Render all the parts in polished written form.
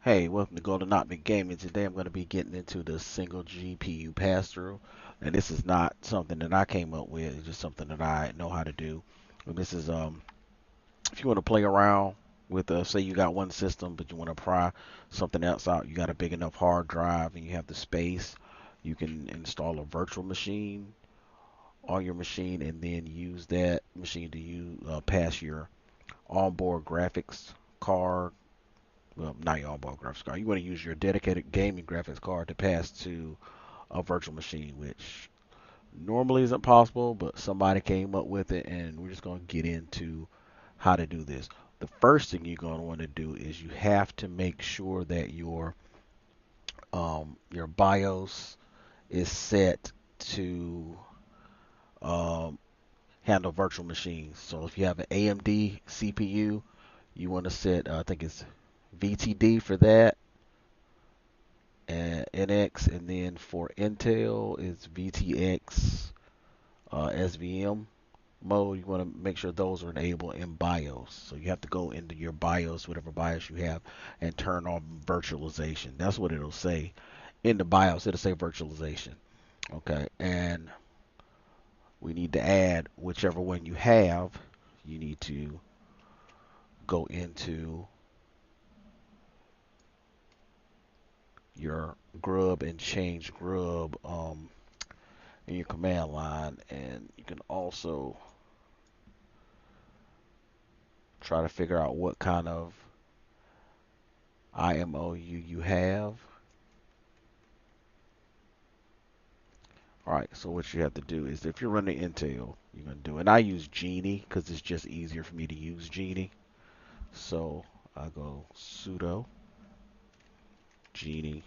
Hey, welcome to Golden Not Big Gaming. Today I'm going to be getting into the single GPU pass-through. And this is not something that I came up with, it's just something that I know how to do. And this is if you want to play around with say you got one system but you want to try something else out, you got a big enough hard drive and you have the space, you can install a virtual machine on your machine and then use that machine to pass your onboard graphics card. Well, not your onboard graphics card. You want to use your dedicated gaming graphics card to pass to a virtual machine, which normally isn't possible, but somebody came up with it, and we're just going to get into how to do this. The first thing you're going to want to do is you have to make sure that your BIOS is set to um, handle virtual machines. So if you have an AMD CPU, you want to set I think it's VTD for that, and NX, and then for Intel it's VTX SVM mode. You want to make sure those are enabled in BIOS. So you have to go into your BIOS, whatever BIOS you have, and turn on virtualization. That's what it'll say in the BIOS. It'll say virtualization. Okay, and we need to add whichever one you have. You need to go into your grub and change grub in your command line, and you can also try to figure out what kind of IMOU you have. Alright, so what you have to do is if you're running Intel, you're going to do, and I use Genie because it's just easier for me to use Genie. So I go sudo Genie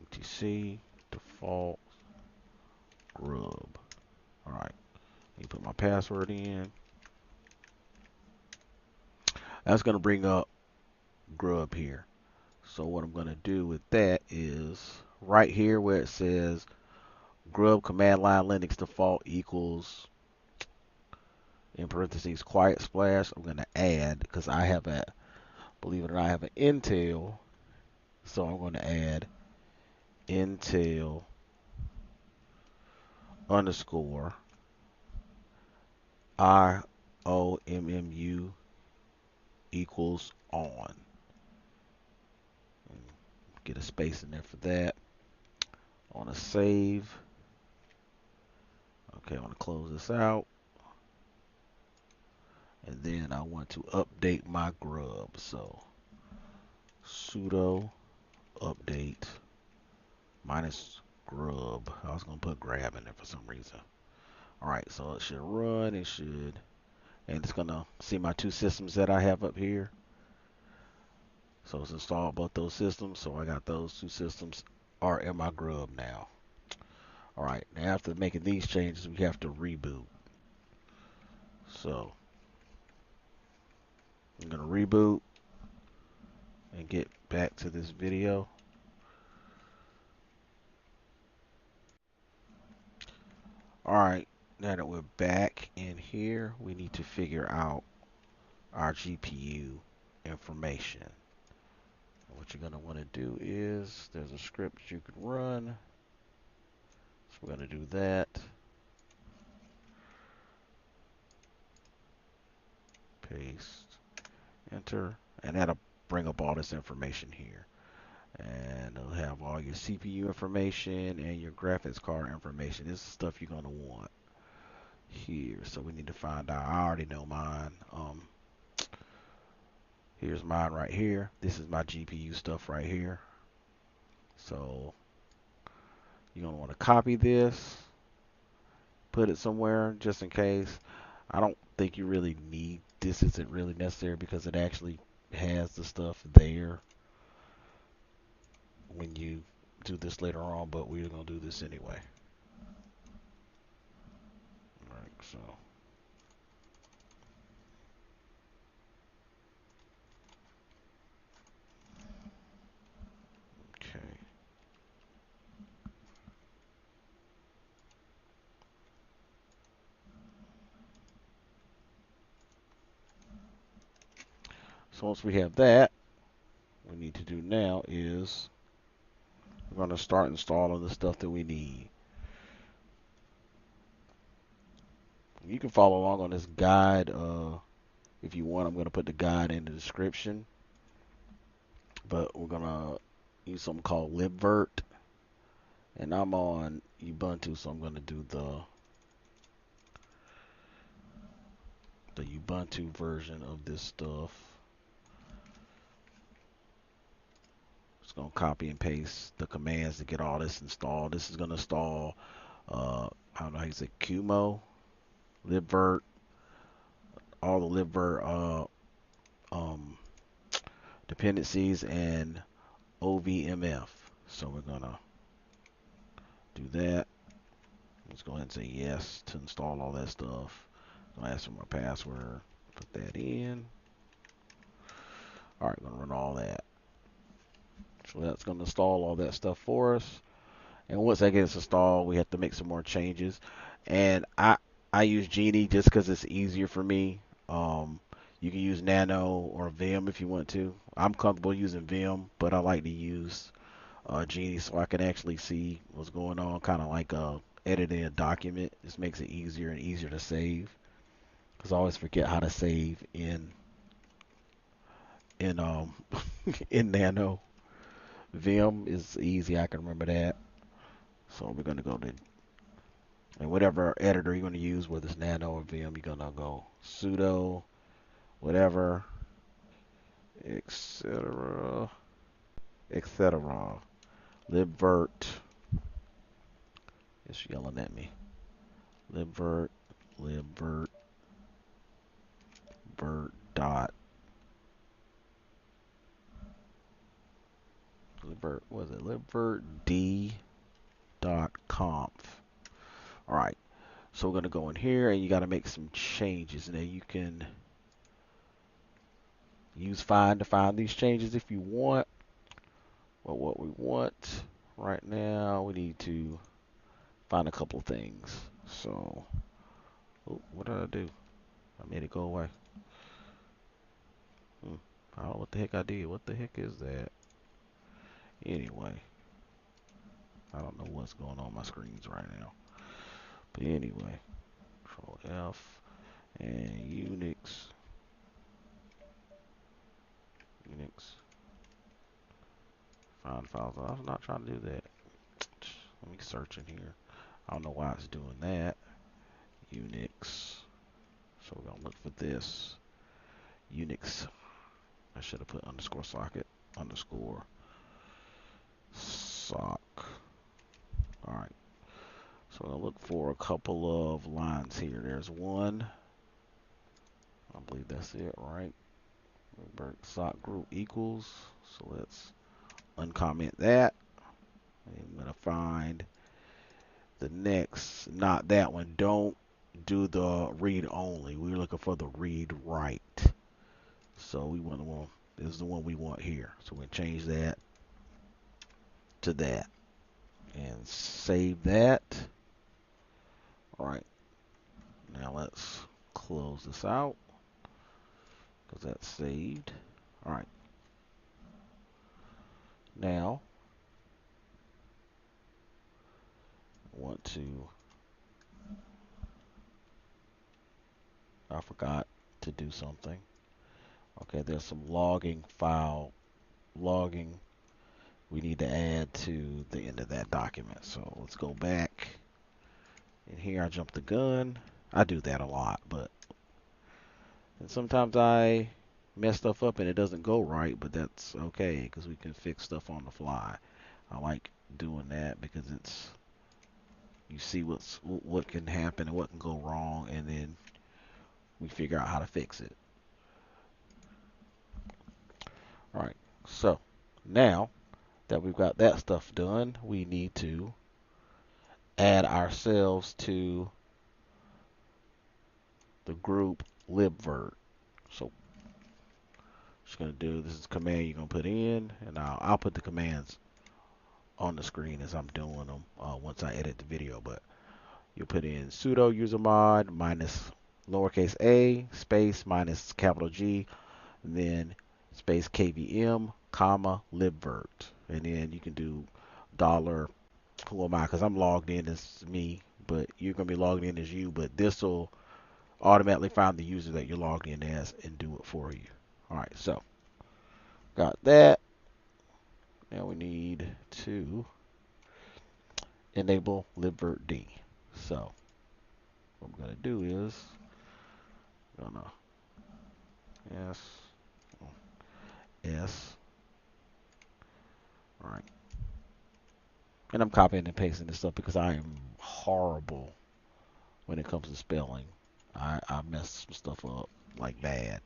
etc default grub. Alright, you put my password in. That's going to bring up grub here. So what I'm going to do with that is right here where it says grub command line Linux default equals in parentheses quiet splash, I'm going to add, because I have a, believe it or not, I have an Intel, so I'm going to add Intel underscore IOMMU equals on. Get a space in there for that. I want to save. Okay, I want to close this out. And then I want to update my grub. So sudo update minus grub. I was going to put grab in there for some reason. Alright, so it should run. It should. And it's going to see my two systems that I have up here. So it's installed both those systems. So I got those two systems are in my grub now. Alright, now after making these changes, we have to reboot. So I'm going to reboot and get back to this video. Alright, now that we're back in here, we need to figure out our GPU information. What you're going to want to do is, there's a script you can run. So we're going to do that. Paste, enter, and that'll bring up all this information here. And it'll have all your CPU information and your graphics card information. This is stuff you're going to want here. So we need to find out. I already know mine. Here's mine right here. This is my GPU stuff right here. So you're going to want to copy this, put it somewhere just in case. I don't think you really need this. Isn't really necessary because it actually has the stuff there when you do this later on, but we're going to do this anyway. Alright, so okay. So once we have that, what we need to do now is we're going to start installing the stuff that we need. You can follow along on this guide if you want. I'm going to put the guide in the description. But we're going to use something called libvirt. And I'm on Ubuntu, so I'm going to do the Ubuntu version of this stuff. Just going to copy and paste the commands to get all this installed. This is going to install, I don't know how you say, QMO, libvirt, all the libvirt dependencies, and OVMF. So we're going to do that. Let's go ahead and say yes to install all that stuff. I'm going to ask for my password. Put that in. All right, going to run all that. So that's going to install all that stuff for us. And once that gets installed, we have to make some more changes. And I use Genie just because it's easier for me. You can use Nano or Vim if you want to. I'm comfortable using Vim, but I like to use Genie so I can actually see what's going on, kind of like editing a document. This makes it easier and easier to save, because I always forget how to save in in Nano. Vim is easy, I can remember that. So we're gonna go to, and whatever editor you're gonna use, whether it's Nano or Vim, you're gonna go sudo whatever, etc. libvirt. It's yelling at me. Libvirt dot libvirt, what is it? libvirt d dot conf. All right, so we're gonna go in here, and you got to make some changes, and then you can use find to find these changes if you want. But what we want right now, we need to find a couple things. So, oh, what did I do? I made it go away. I don't know what the heck I did. What the heck is that? Anyway, I don't know what's going on my screens right now. But anyway, Control F and Unix. Find files. I was not trying to do that. Let me search in here. I don't know why it's doing that. Unix. So we're gonna look for this. Unix. I should have put underscore socket underscore sock. Alright. So I'm gonna look for a couple of lines here. There's one. I believe that's it, right? Sock group equals. So let's uncomment that. I'm gonna find the next, not that one. Don't do the read only. We're looking for the read write. So we want the one. This is the one we want here. So we're gonna change that to that and save that. All right. Now let's close this out because that's saved. All right. Now I want to. I forgot to do something. Okay, there's some logging we need to add to the end of that document. So let's go back. In here I jump the gun. I do that a lot, but and sometimes I mess stuff up and it doesn't go right, but that's okay because we can fix stuff on the fly. I like doing that because it's, you see what can happen and what can go wrong, and then we figure out how to fix it. All right, so now that we've got that stuff done, we need to add ourselves to the group libvirt. So just gonna do, this is a command you're gonna put in, and I'll put the commands on the screen as I'm doing them once I edit the video. But you put in sudo usermod minus lowercase a space minus capital G, and then space kvm, comma, libvirt. And then you can do dollar, who am I? Because I'm logged in as me, but you're going to be logged in as you, but this will automatically find the user that you're logged in as and do it for you. All right, so got that. Now we need to enable libvirt-d. So what I'm going to do is gonna s s. All right, and I'm copying and pasting this up because I am horrible when it comes to spelling. I mess some stuff up like bad.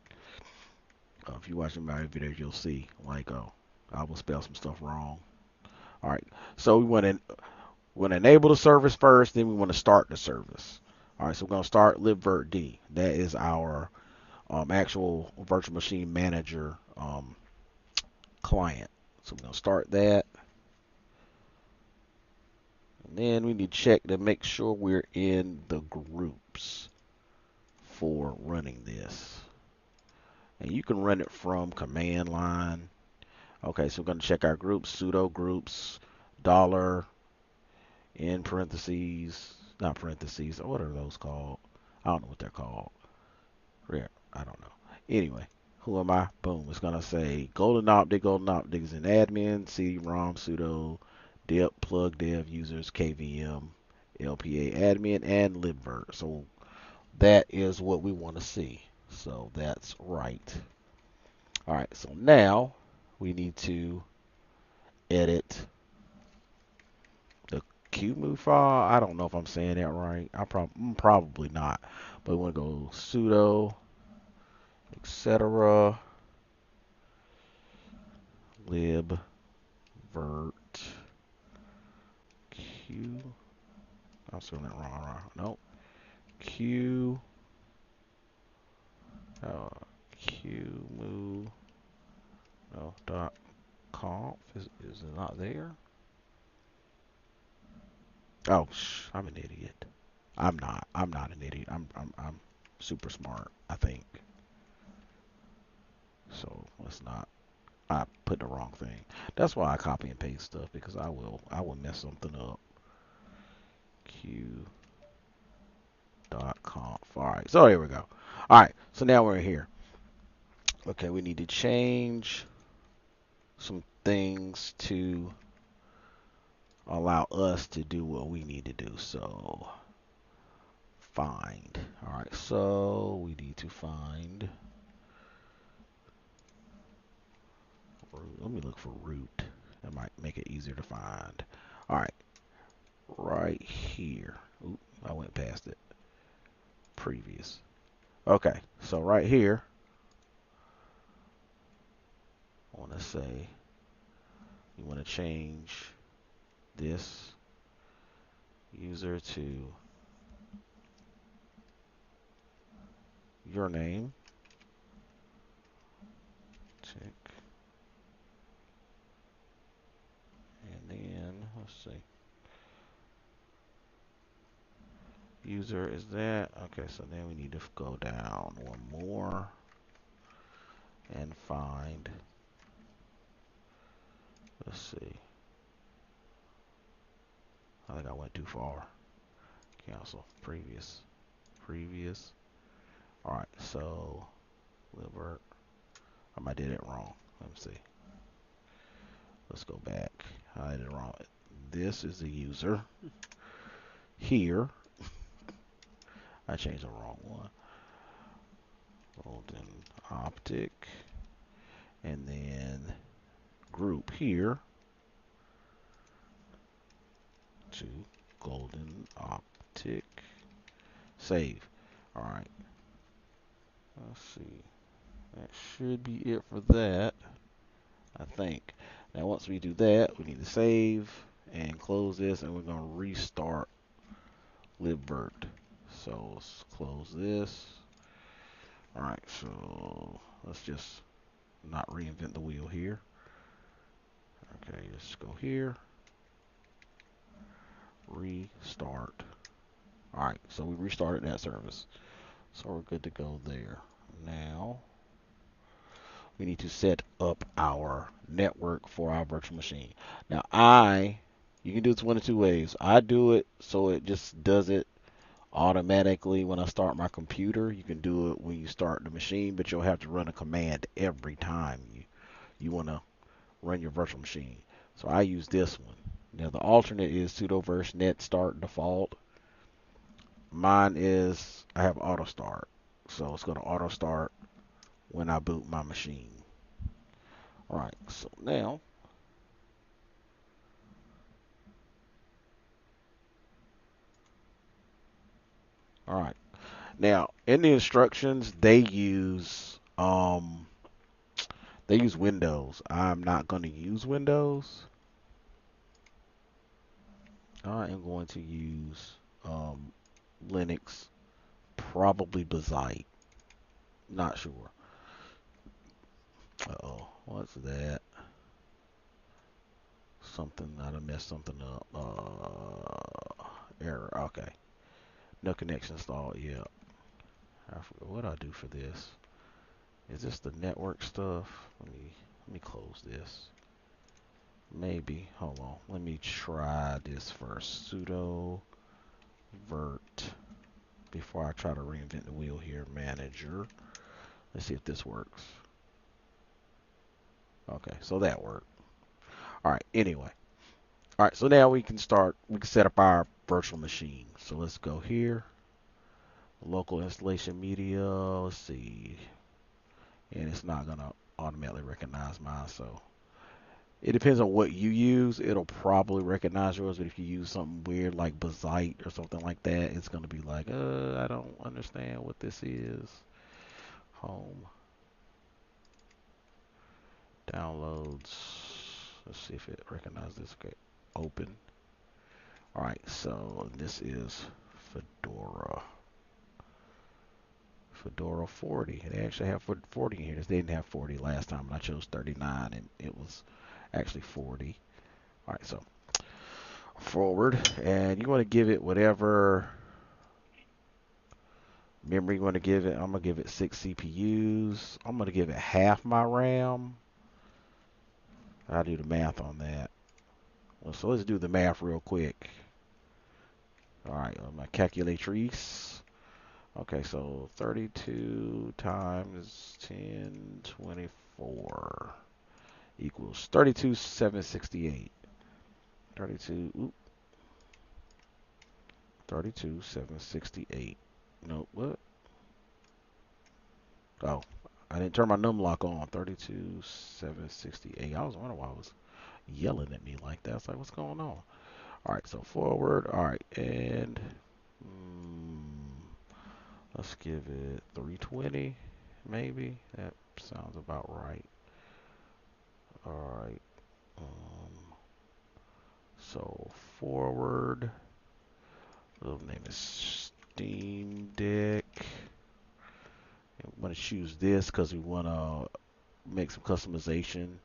If you watch my videos, you'll see like I will spell some stuff wrong. All right, so we want to enable the service first, then we want to start the service. All right, so we're going to start libvirt-d. That is our actual virtual machine manager client. So we're going to start that. And then we need to check to make sure we're in the groups for running this. And you can run it from command line. Okay, so we're going to check our groups, sudo groups, dollar, in parentheses, not parentheses, what are those called? I don't know what they're called. I don't know. Anyway, who am I? Boom. It's going to say Golden Optic. Golden Optic is an admin, CD-ROM, sudo, dip, plug dev, users, kvm, LPA admin, and libvirt. So that is what we want to see. So that's right. All right. So now we need to edit the QEMU file. I don't know if I'm saying that right. Probably not. But we want to go sudo, etc. libvirt q. I'm spelling that wrong. Nope. Q. QEMU. No. .conf is it not there? Oh, I'm an idiot. I'm not. I'm not an idiot. I'm super smart, I think. So let's not. I put the wrong thing. That's why I copy and paste stuff, because I will mess something up. Q.conf. All right. So here we go. All right. So now we're here. Okay, we need to change some things to allow us to do what we need to do. So find. All right, so we need to find root. Let me look for root. That might make it easier to find. All right, right here. Oop, I went past it. Previous. Okay, so right here, I want to say you want to change this user to your name. Check. And then, let's see. User is that. Okay, so then we need to go down one more and find, let's see. I think I went too far. Cancel. Previous. All right, so libvirt. I might did it wrong. Let me see. Let's go back. I did it wrong. This is the user. Here, I changed the wrong one. Golden Optic, and then group here to Golden Optic. Save. All right. Let's see. That should be it for that, I think. Now, once we do that, we need to save and close this, and we're going to restart libvirt. So let's close this. All right, so let's just not reinvent the wheel here. Okay, let's go here. Restart. All right, so we restarted that service. So we're good to go there. Now, we need to set up our network for our virtual machine. Now, you can do this one of two ways. I do it so it just does it automatically when I start my computer. You can do it when you start the machine, but you'll have to run a command every time you want to run your virtual machine. So I use this one. Now the alternate is sudo virts net start default. Mine is I have auto start, so it's going to auto start when I boot my machine. All right, so now all right. Now in the instructions they use Windows. I'm not going to use Windows. I am going to use Linux, probably Bazite. Not sure. Uh-oh, what's that? Something, I done messed something up. Error. Okay. No connection installed. Yeah. I forgot what I do for this. Is this the network stuff? Let me close this. Maybe. Hold on. Let me try this first. Sudo virt before I try to reinvent the wheel here. Manager. Let's see if this works. Okay, so that worked. All right. Anyway. All right. So now we can start. We can set up our virtual machine. So let's go here. Local installation media. Let's see. And it's not gonna automatically recognize mine. So it depends on what you use. It'll probably recognize yours, but if you use something weird like Bazite or something like that, it's gonna be like, I don't understand what this is. Home. Downloads. Let's see if it recognizes this. Okay. Open. Alright, so this is Fedora. Fedora 40. They actually have 40 in here. They didn't have 40 last time, and I chose 39, and it was actually 40. Alright, so forward, and you want to give it whatever memory you want to give it. I'm going to give it 6 CPUs. I'm going to give it half my RAM. I'll do the math on that. Well, so let's do the math real quick. Alright, my calculatrice. Okay, so 32 times 1024 equals 32,768. 32,768. No, what? Oh, I didn't turn my num lock on. 32,768. I was wondering why it was yelling at me like that. I was like, what's going on? All right, so forward. All right, and let's give it 320, maybe. That sounds about right. All right. So forward. Little name is Steam Deck. We want to choose this because we want to make some customization.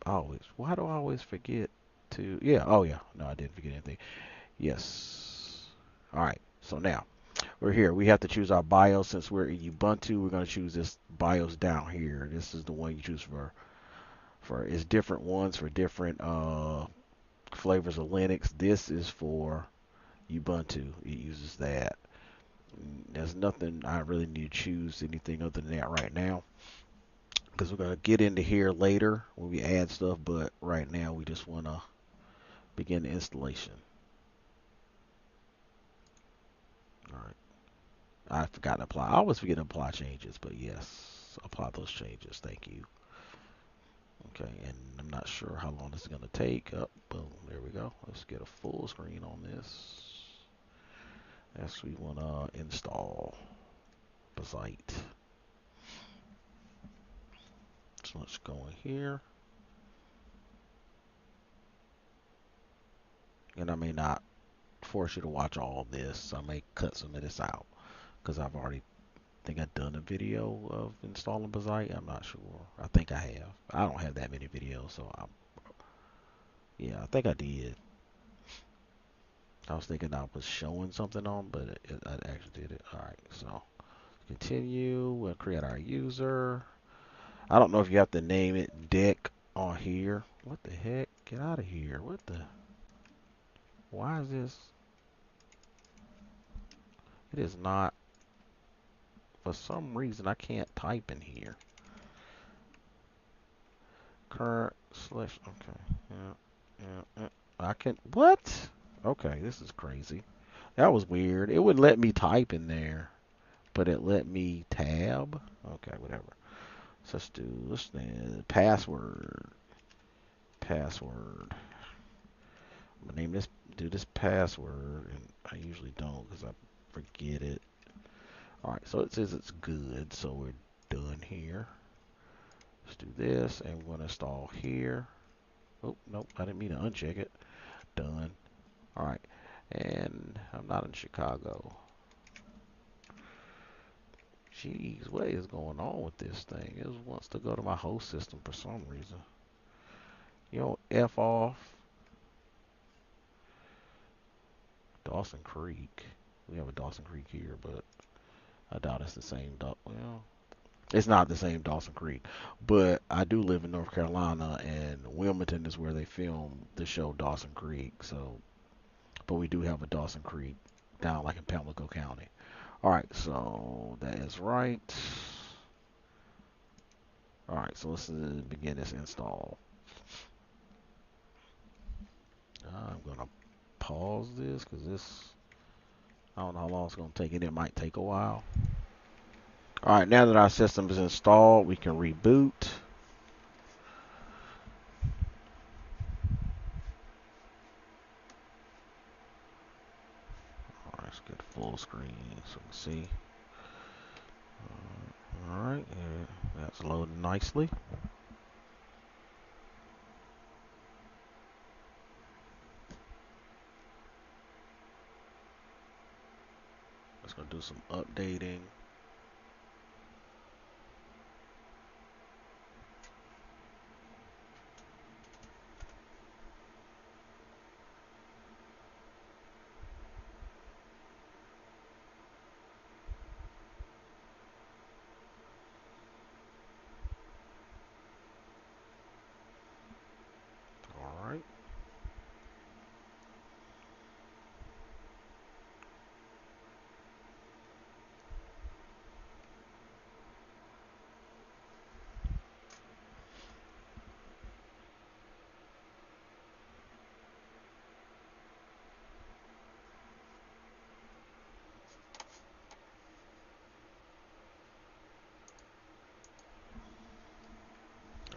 Always. Why do I always forget to? Yeah. Oh yeah. No, I didn't forget anything. Yes. All right. So now we're here. We have to choose our BIOS. Since we're in Ubuntu, we're going to choose this BIOS down here. This is the one you choose for it's different ones for different flavors of Linux. This is for Ubuntu. It uses that. There's nothing I really need to choose anything other than that right now, because we're going to get into here later when we add stuff, but right now we just want to begin the installation. All right. I forgot to apply. I always forget to apply changes, but yes, apply those changes. Thank you. Okay, and I'm not sure how long this is going to take. Oh, boom, there we go. Let's get a full screen on this. Next, we want to install Bazite. So let's go in here. And I may not force you to watch all of this. I may cut some of this out because I've already think I've done a video of installing Bazite. I'm not sure. I think I have. I don't have that many videos, so yeah, I think I did. I was thinking I was showing something on, but I actually did it. All right, so continue. We'll create our user. I don't know if you have to name it deck on here. What the heck? Get out of here. What the? Why is this? It is not. For some reason, I can't type in here. Current slash. Okay. Yeah. I can. What? Okay, this is crazy. That was weird. It wouldn't let me type in there, but it let me tab. Okay, whatever. So let's do this thing. Password. Password. I'm gonna name this. Do this password, and I usually don't because I forget it. All right, so it says it's good, so we're done here. Let's do this, and we're gonna install here. Oh, nope, I didn't mean to uncheck it. Done. All right, and I'm not in Chicago. Jeez, what is going on with this thing? It wants to go to my host system for some reason. You know, F off. Dawson Creek. We have a Dawson Creek here, but I doubt it's the same. Well, it's not the same Dawson Creek, but I do live in North Carolina, and Wilmington is where they film the show Dawson Creek. So, but we do have a Dawson Creek down like in Pamlico County. All right, so that is right. All right, so let's begin this install. I'm gonna pause this because this, I don't know how long it's gonna take. It might take a while. All right, now that our system is installed, we can reboot. All right, let's get full screen so we can see. All right, yeah, that's loading nicely. Let's go do some updating. All right.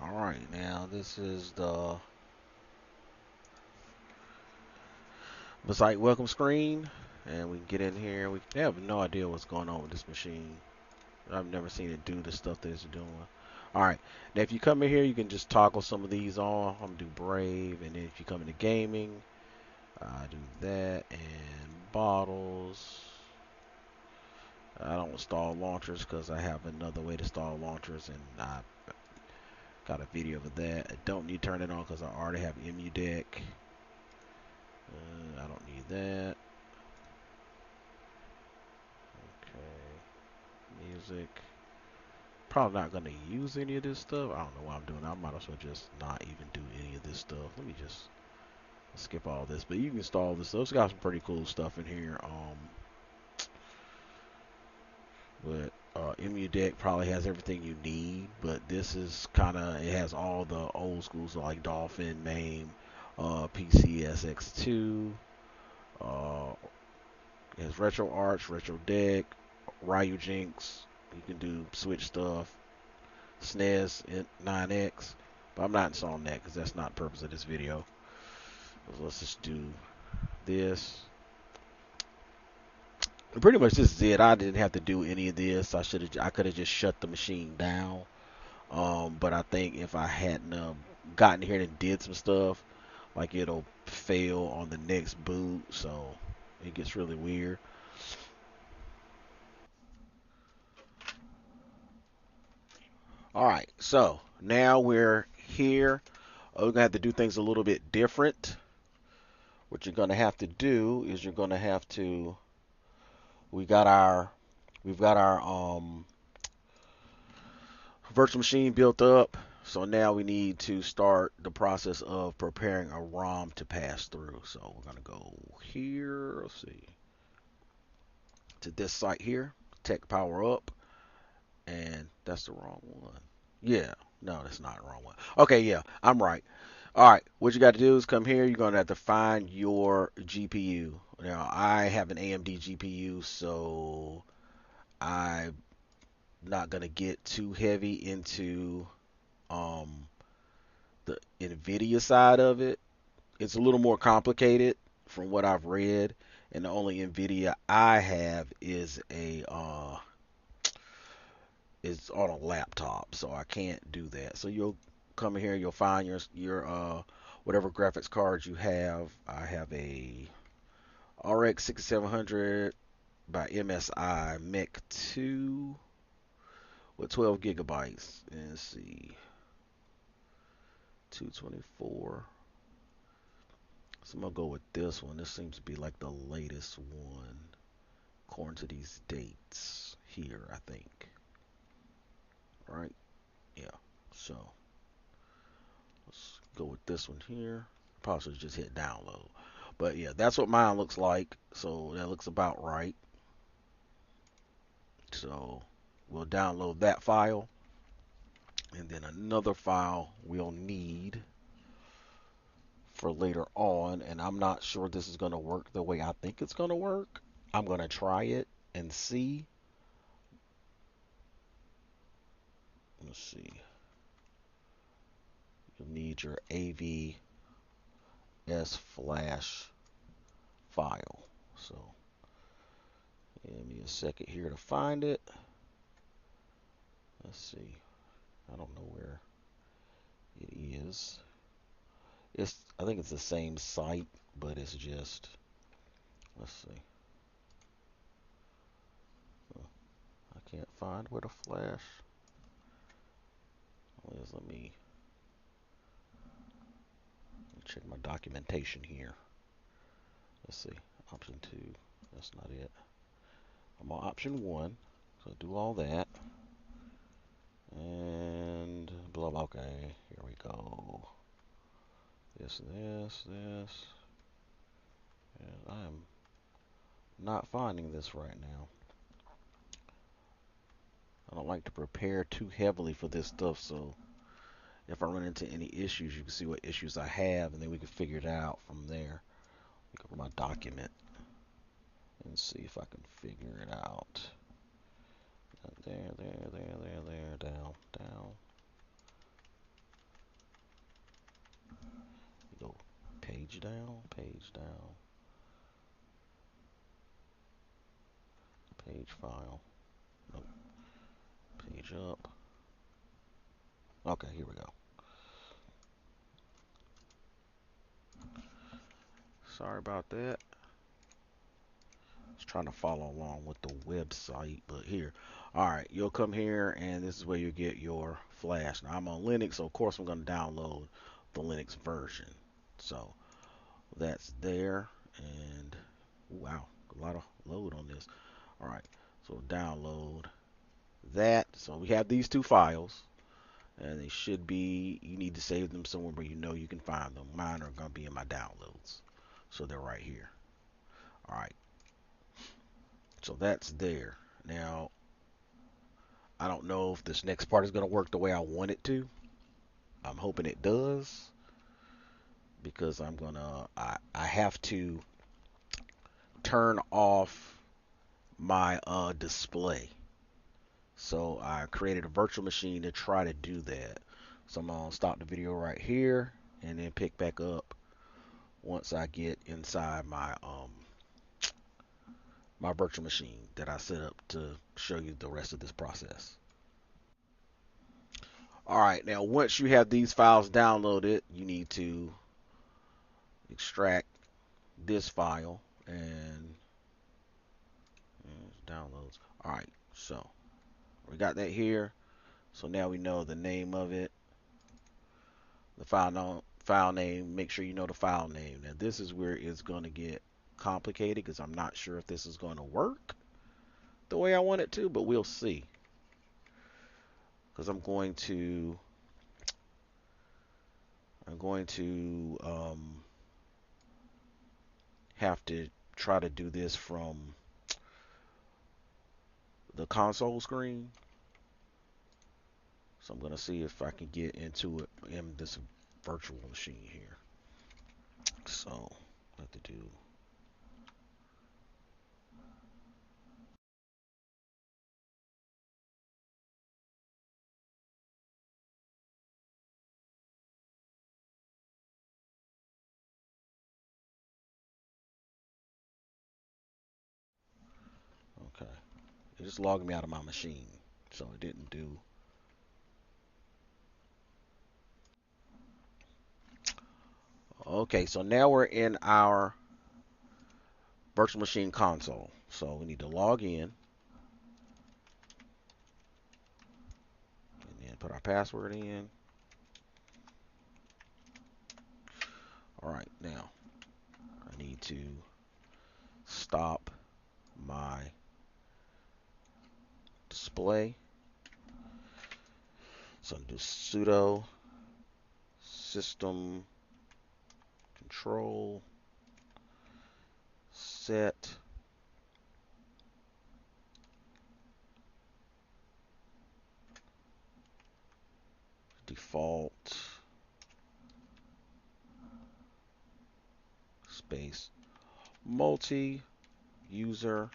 All right, now this is the site welcome screen, and we can get in here. We have no idea what's going on with this machine. I've never seen it do the stuff that it's doing. All right, now if you come in here, you can just toggle some of these on. I'm gonna do Brave, and then if you come into gaming, I do that and bottles. I don't install launchers because I have another way to install launchers, and I got a video of that. I don't need to turn it on because I already have IOMMU deck. I don't need that. Okay, music. Probably not gonna use any of this stuff. I don't know what I'm doing. I might as well just not even do any of this stuff. Let me just skip all this. But you can install this stuff. It's got some pretty cool stuff in here. But IOMMU deck probably has everything you need. But this is kind of, it has all the old schools so like Dolphin, MAME, PCSX2. It has Retro Arch, Retro Deck, Ryu Jinx. You can do Switch stuff. SNES 9X. But I'm not installing that because that's not the purpose of this video. So let's just do this. And pretty much this is it. I didn't have to do any of this. I could have just shut the machine down. But I think if I hadn't gotten here and did some stuff, like it'll fail on the next boot. So it gets really weird. All right, so now we're here. We're gonna have to do things a little bit different. What you're gonna have to do is you're gonna have to. We got our. We've got our. Virtual machine built up. So now we need to start the process of preparing a ROM to pass through. So we're gonna go here. Let's see, to this site here, Tech Power Up, and that's the wrong one. Yeah, no, that's not the wrong one. Okay, yeah, I'm right. All right, what you got to do is come here. You're gonna have to find your GPU. Now I have an AMD GPU, so I'm not gonna get too heavy into um the NVIDIA side of it. It's a little more complicated from what I've read, and the only NVIDIA I have is on a laptop, so I can't do that. So you'll come here, you'll find your whatever graphics cards you have. I have a RX 6700 by MSI Mech 2 with 12 gigabytes. And let's see, 224. So I'm gonna go with this one. This seems to be like the latest one according to these dates here, I think. Right? Yeah. So let's go with this one here. Probably just hit download. But yeah, that's what mine looks like. So that looks about right. So we'll download that file. And then another file we'll need for later on. And I'm not sure this is going to work the way I think it's going to work. I'm going to try it and see. Let's see. You'll need your AVS flash file. So give me a second here to find it. Let's see. I don't know where it is. I think it's the same site, but it's just, let's see. I can't find where the flash is. Let me check my documentation here. Let's see. Option 2. That's not it. I'm on option 1. So do all that. And blah blah. Okay, here we go. This. And I am not finding this right now. I don't like to prepare too heavily for this stuff, so if I run into any issues, you can see what issues I have, and then we can figure it out from there. Look at my document and see if I can figure it out. There, down. Go page down, page file. Nope. Page up. Okay, here we go. Sorry about that. I was trying to follow along with the website, but here. Alright, you'll come here and this is where you get your flash. Now I'm on Linux, so of course I'm going to download the Linux version. So that's there, and wow, a lot of load on this. Alright, so download that. So we have these two files, and they should be, you need to save them somewhere where you know you can find them. Mine are going to be in my downloads, so they're right here. Alright, so that's there. Now I don't know if this next part is going to work the way I want it to. I'm hoping it does, because I have to turn off my display. So I created a virtual machine to try to do that. So I'm going to stop the video right here and then pick back up once I get inside my virtual machine that I set up to show you the rest of this process. Alright, now once you have these files downloaded, you need to extract this file and downloads. Alright, so we got that here. So now we know the name of it, the file name. Make sure you know the file name. Now this is where it's going to get complicated, because I'm not sure if this is going to work the way I want it to, but we'll see. because I'm going to have to try to do this from the console screen. So I'm going to see if I can get into it in this virtual machine here. So I have to do. Okay. It just logged me out of my machine. So it didn't do. Okay, so now we're in our virtual machine console. So we need to log in and then put our password in. All right, now I need to stop my display. So I'm going to do sudo system control set default space multi user.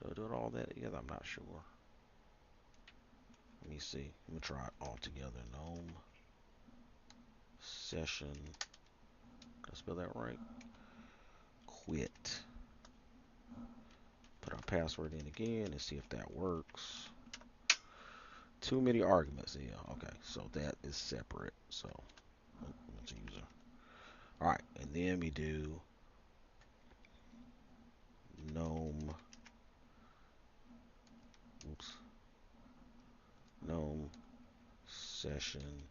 Do I do all that together? I'm not sure. Let me see. Let me try it all together. Gnome session. Did I spell that right? Quit. Put our password in again and see if that works. Too many arguments. Yeah, okay. So that is separate. So multi-user. All right, and then we do gnome. Oops. Gnome session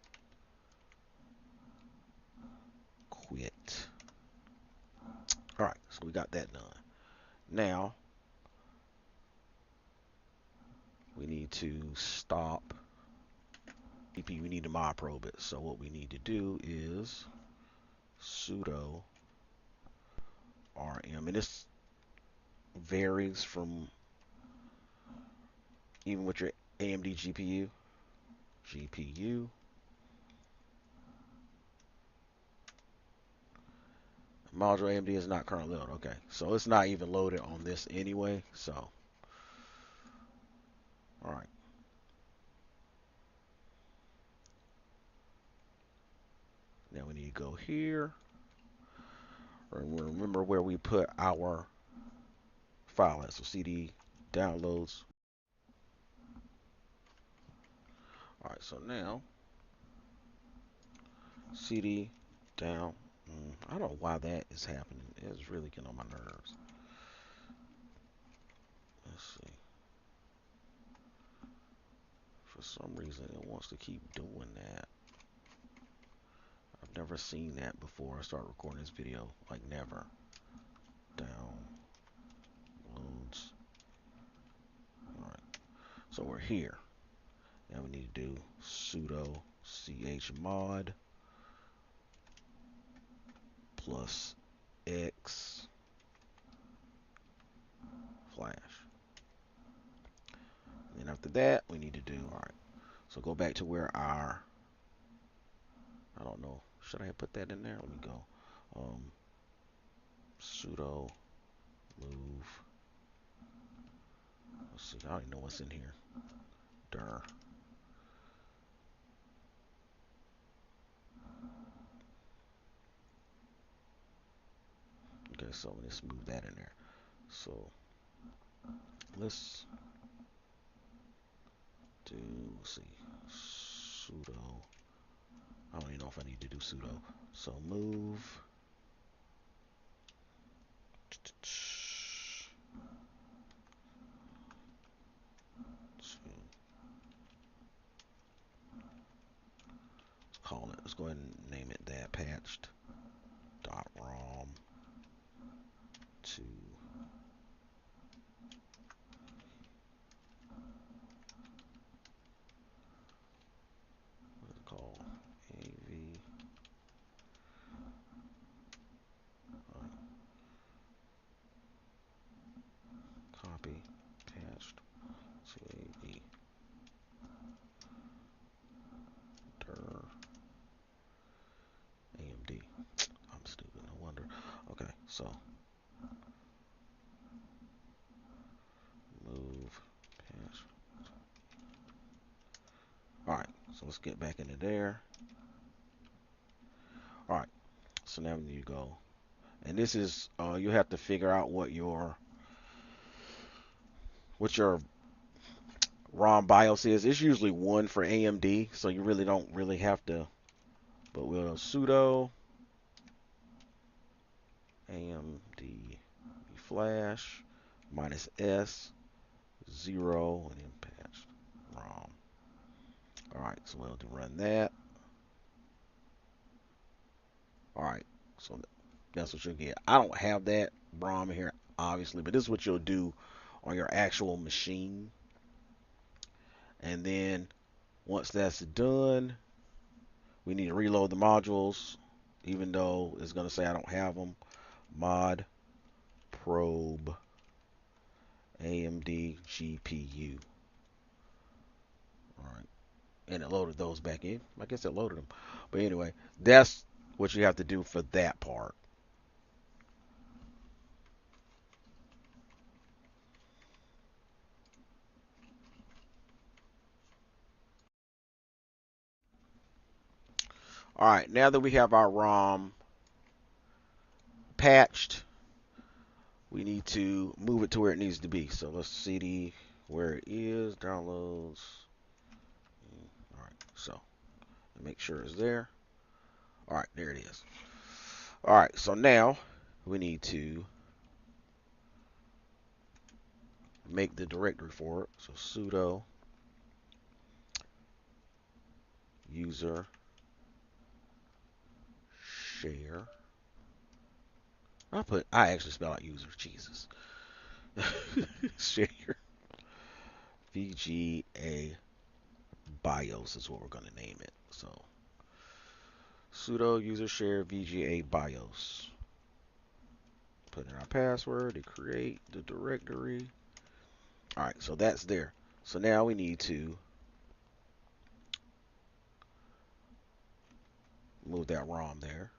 quit. All right, so we got that done. Now we need to stop GPU. We need to mod probe it. So what we need to do is sudo rm, and this varies from even with your AMD GPU. Module AMD is not currently loaded. Okay, so it's not even loaded on this anyway. So, all right. Now we need to go here. Remember where we put our file at. So CD downloads. All right, so now CD down. I don't know why that is happening. It's really getting on my nerves. Let's see. For some reason, it wants to keep doing that. I've never seen that before I start recording this video. Like never. Downloads. All right. So we're here. Now we need to do sudo chmod plus x flash. And after that, we need to do, all right. So go back to where our, I don't know, should I have put that in there? Let me go. Sudo move. Let's see, I don't even know what's in here. Dir. Okay, so let's move that in there. So let's do, let's see, sudo. I don't even know if I need to do sudo. So move. Call it. Let's go ahead and name it that. Patched.rom to So move patch. All right, so let's get back into there. All right, so now you go, and this is you have to figure out what your ROM BIOS is. It's usually one for AMD, so you really don't really have to. But we'll sudo AMD flash -S 0 and then patched ROM. All right, so we'll run that. All right, so that's what you'll get. I don't have that ROM here, obviously, but this is what you'll do on your actual machine. And then once that's done, we need to reload the modules, even though it's going to say I don't have them. Mod probe AMD GPU. All right, and it loaded those back in. I guess it loaded them. But anyway, that's what you have to do for that part. All right, now that we have our ROM patched, we need to move it to where it needs to be. So let's cd where it is, downloads. All right, so make sure it's there. All right, there it is. All right, so now we need to make the directory for it. So sudo user share. I actually spell out user. Jesus. Share VGA BIOS is what we're going to name it. So sudo user share VGA BIOS. Put in our password to create the directory. All right, so that's there. So now we need to move that ROM there.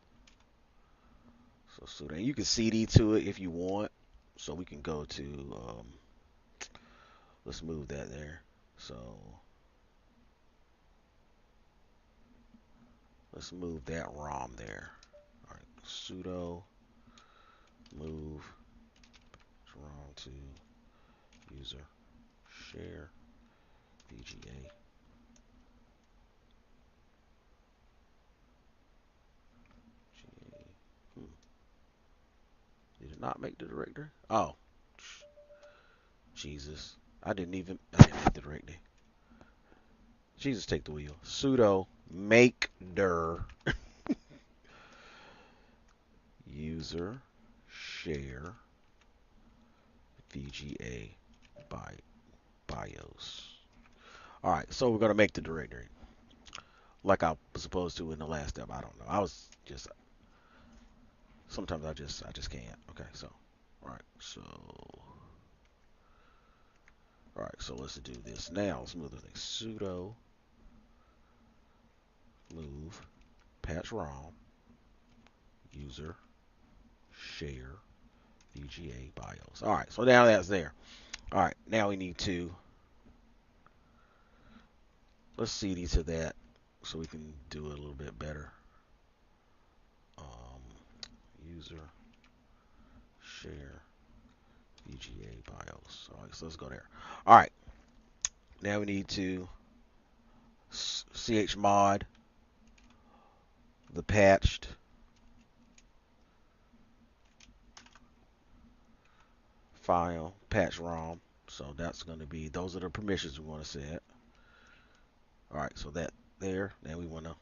So then you can CD to it if you want. So we can go to, let's move that there. So let's move that ROM there. All right, sudo move ROM to user share VGA. Did it not make the directory? Oh, Jesus. I didn't make the directory. Jesus, take the wheel. Sudo make dir user share VGA BIOS. All right, so we're gonna make the directory like I was supposed to in the last step. I don't know. I was just sometimes I just can't. Okay, so all right, so let's do this now. Let's move the thing. Sudo move patch ROM user share VGA BIOS. All right, so now that's there. All right, now we need to let's cd to that so we can do it a little bit better. User share VGA BIOS. All right, so let's go there. All right, now we need to chmod the patched file patch ROM. So that's going to be, those are the permissions we want to set. All right, so that there. Now we want to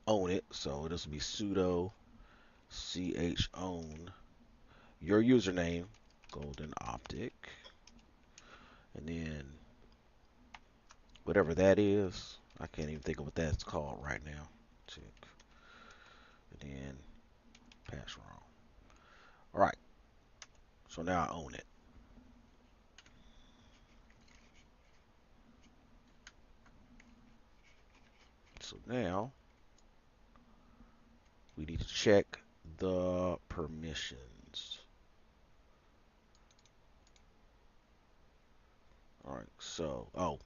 own it. So this will be sudo chown your username golden optic, and then whatever that is, I can't even think of what that's called right now. Check. And then patch ROM. All right, so now I own it. So now we need to check the permissions. All right, so, oh,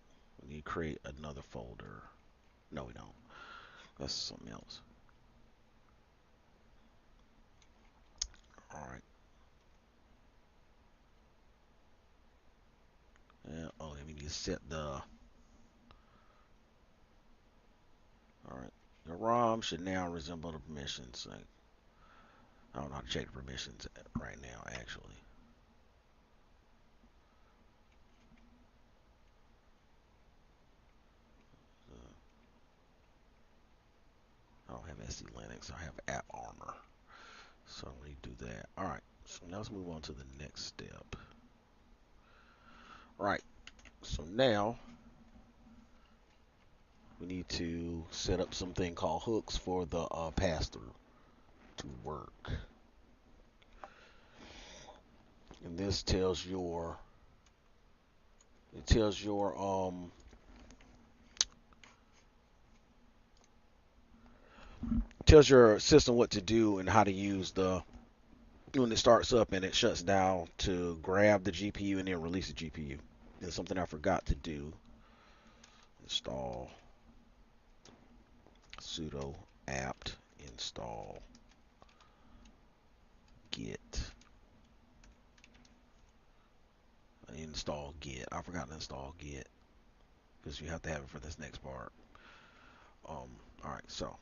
we need to create another folder. No, we don't. That's something else. All right. And, oh, then we need to set the, all right. The ROM should now resemble the permissions. Like, I don't know how to check the permissions right now, actually. I don't have SC Linux. I have App Armor. So I'm going to do that. All right. So now let's move on to the next step. Right. So now we need to set up something called hooks for the pass-through to work. And this tells your tells your system what to do and how to use the when it starts up and it shuts down to grab the GPU and then release the GPU. And something I forgot to do. Install sudo apt install git. Install git. I forgot to install git because you have to have it for this next part. All right, so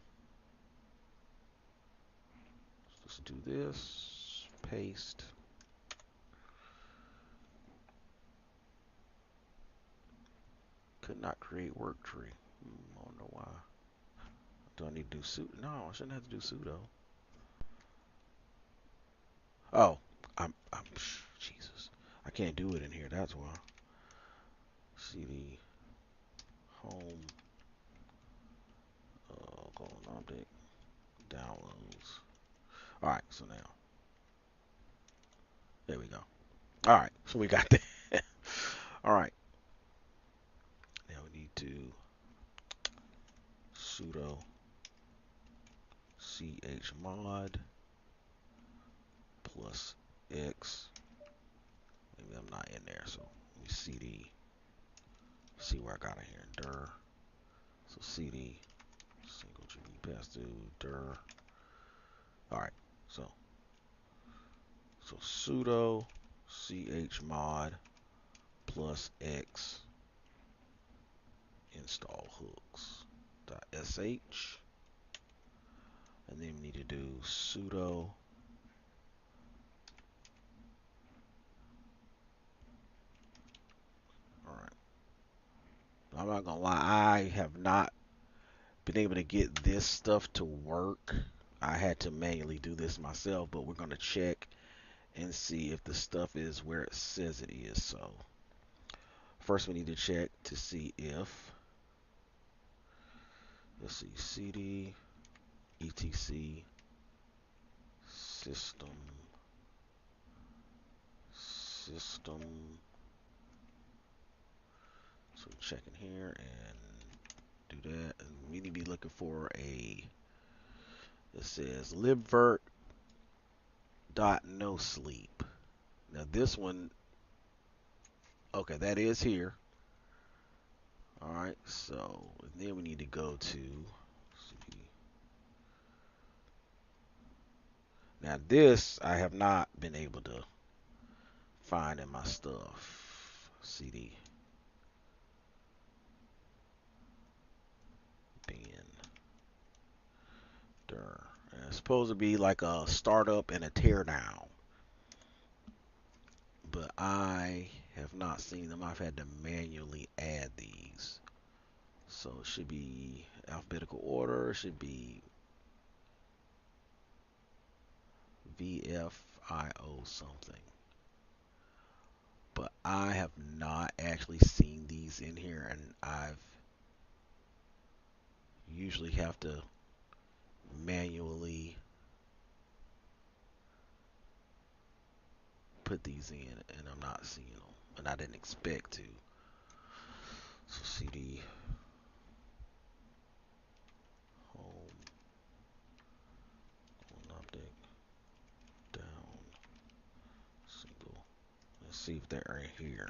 let's do this. Paste. Could not create work tree. I don't know why. Do I need to do sudo? No, I shouldn't have to do sudo. Oh, Jesus. I can't do it in here. That's why. cd home colon object downloads. All right, so now there we go. All right, so we got that. All right, now we need to sudo chmod plus x. Maybe I'm not in there, so let me cd. See where I got it here. Dir. So cd single GPU pass through dir. All right, so sudo chmod plus x install hooks .sh, and then we need to do sudo all right. I'm not gonna lie, I have not been able to get this stuff to work. I had to manually do this myself, but we're gonna check and see if the stuff is where it says it is. So first we need to check to see if, let's see, cd etc system. So checking here and do that, and we need to be looking for a, it says libvirt.nosleep. Now this one, okay, that is here. All right, so then we need to go to see. Now this I have not been able to find in my stuff. cd bin dir. And it's supposed to be like a startup and a teardown, but I have not seen them. I've had to manually add these. So it should be alphabetical order. It should be VFIO something. But I have not actually seen these in here, and I've usually have to manually put these in, and I'm not seeing them, and I didn't expect to. So cd home object down single. Let's see if they're in here.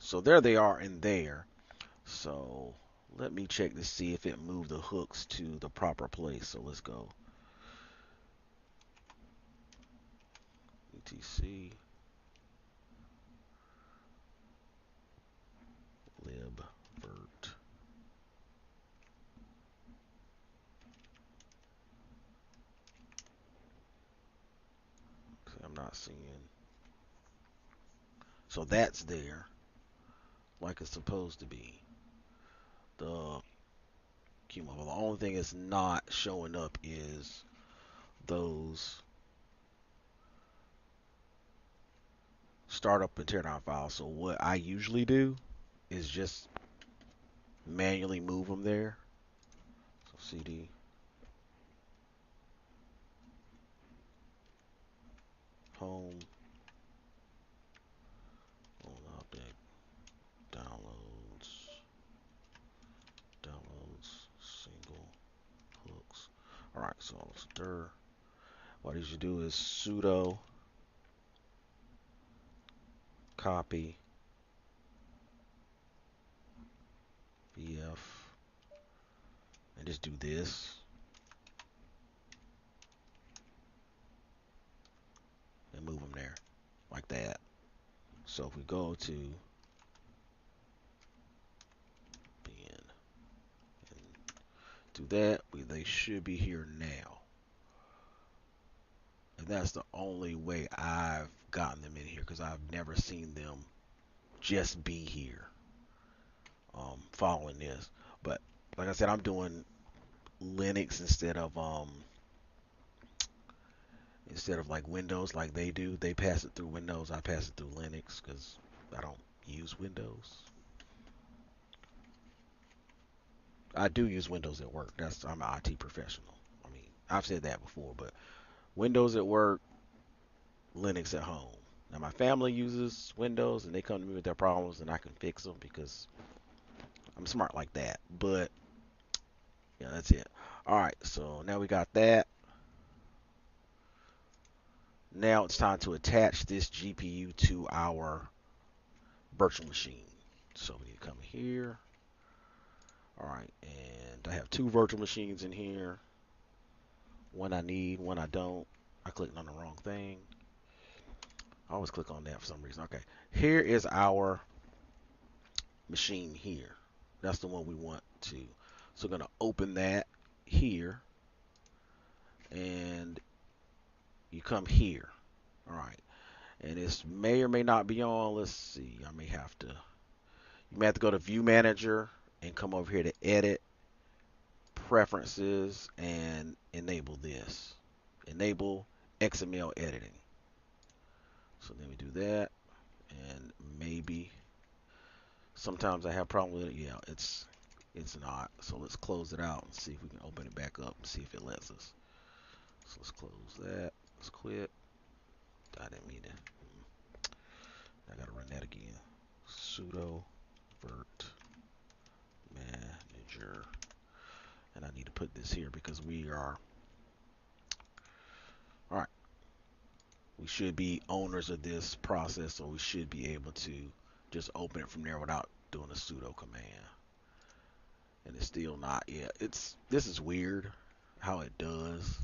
So there they are in there. So let me check to see if it moved the hooks to the proper place. So let's go. etc lib virt. Okay, I'm not seeing. So that's there, like it's supposed to be. The QMOB. The only thing that's not showing up is those startup and teardown files. So what I usually do is just manually move them there. So cd home object downloads single hooks. All right, so stir. What you should do is sudo copy vf and just do this and move them there like that. So if we go to bin and do that, they should be here now. And that's the only way I've gotten them in here, because I've never seen them just be here following this. But like I said, I'm doing Linux instead of like Windows like they do. They pass it through Windows. I pass it through Linux because I don't use Windows. I do use Windows at work. I'm an IT professional. I mean, I've said that before, but Windows at work, Linux at home. Now my family uses Windows and they come to me with their problems and I can fix them because I'm smart like that. But yeah, that's it. All right, so now we got that. Now it's time to attach this GPU to our virtual machine. So we need to come here. All right, and I have two virtual machines in here. One I need, one I don't. I clicked on the wrong thing. I always click on that for some reason. Okay, here is our machine here. That's the one we want to. So we're going to open that here. And you come here. All right. And this may or may not be on. Let's see. You may have to go to View Manager and come over here to Edit, Preferences, and enable this. Enable XML editing. So then we do that. And maybe sometimes I have problem with it. Yeah, it's not. So let's close it out and see if we can open it back up and see if it lets us. So let's close that. Let's quit. I didn't mean to. I gotta run that again. Sudo Virt-Manager. And I need to put this here because we are. Alright. We should be owners of this process, so we should be able to just open it from there without doing a sudo command. And it's still not yet. This is weird how it does.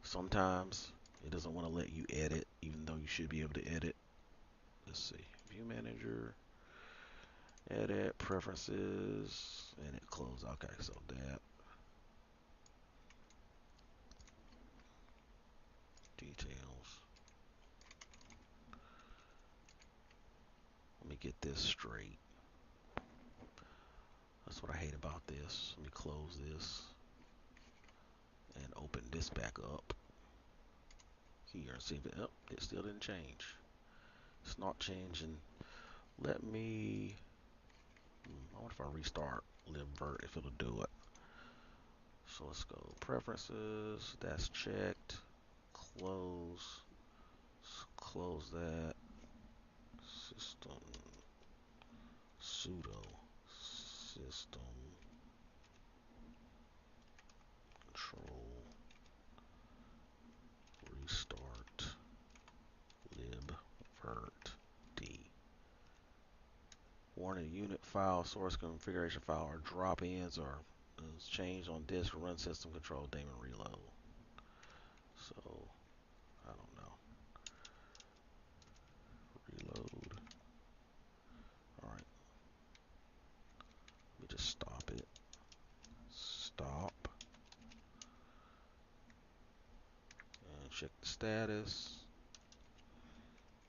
Sometimes it doesn't want to let you edit, even though you should be able to edit. Let's see. View Manager, Edit, Preferences, and it closed. Okay, so that. Details. Let me get this straight. That's what I hate about this. Let me close this and open this back up here and see if it still didn't change. It's not changing. Let me. I wonder if I restart libvirt if it'll do it. So let's go Preferences. That's checked. Close. Close that. System. Sudo. System. Control. Restart libvirt. Warning: unit file, source configuration file, or drop-ins or is changed on disk. Run system control daemon reload. So I don't know. Reload. All right. Let me just stop it. Stop. And check the status.